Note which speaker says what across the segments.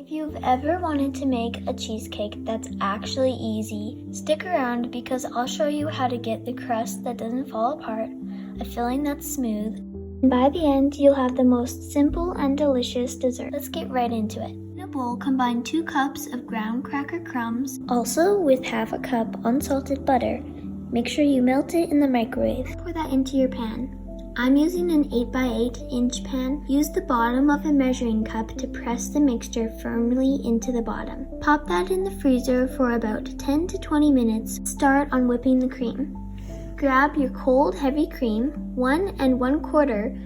Speaker 1: If you've ever wanted to make a cheesecake that's actually easy, stick around because I'll show you how to get the crust that doesn't fall apart, a filling that's smooth, and by the end you'll have the most simple and delicious dessert. Let's get right into it. In a bowl, combine 2 cups of ground cracker crumbs, also with half a cup unsalted butter. Make sure you melt it in the microwave. Pour that into your pan. I'm using an 8x8 inch pan. Use the bottom of a measuring cup to press the mixture firmly into the bottom. Pop that in the freezer for about 10 to 20 minutes. Start on whipping the cream. Grab your cold heavy cream, 1 1/4,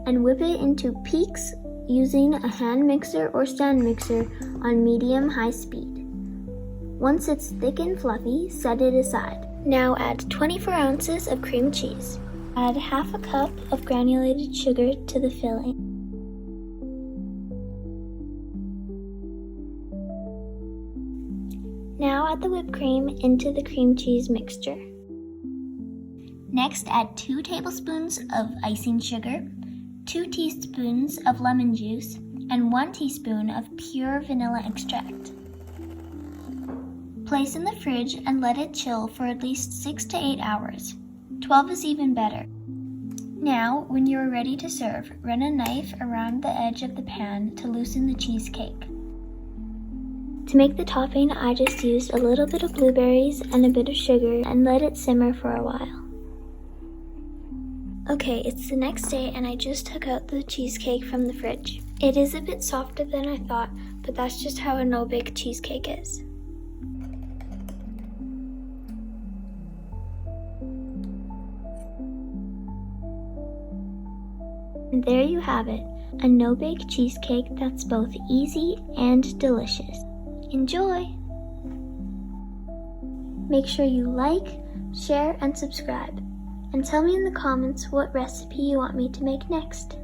Speaker 1: and whip it into peaks using a hand mixer or stand mixer on medium-high speed. Once it's thick and fluffy, set it aside. Now add 24 ounces of cream cheese. Add half a cup of granulated sugar to the filling. Now add the whipped cream into the cream cheese mixture. Next, add 2 tablespoons of icing sugar, 2 teaspoons of lemon juice, and 1 teaspoon of pure vanilla extract. Place in the fridge and let it chill for at least 6 to 8 hours. 12 is even better. Now, when you are ready to serve, run a knife around the edge of the pan to loosen the cheesecake. To make the topping, I just used a little bit of blueberries and a bit of sugar and let it simmer for a while. Okay, it's the next day and I just took out the cheesecake from the fridge. It is a bit softer than I thought, but that's just how a no-bake cheesecake is. And there you have it, a no-bake cheesecake that's both easy and delicious. Enjoy! Make sure you like, share, and subscribe. And tell me in the comments what recipe you want me to make next.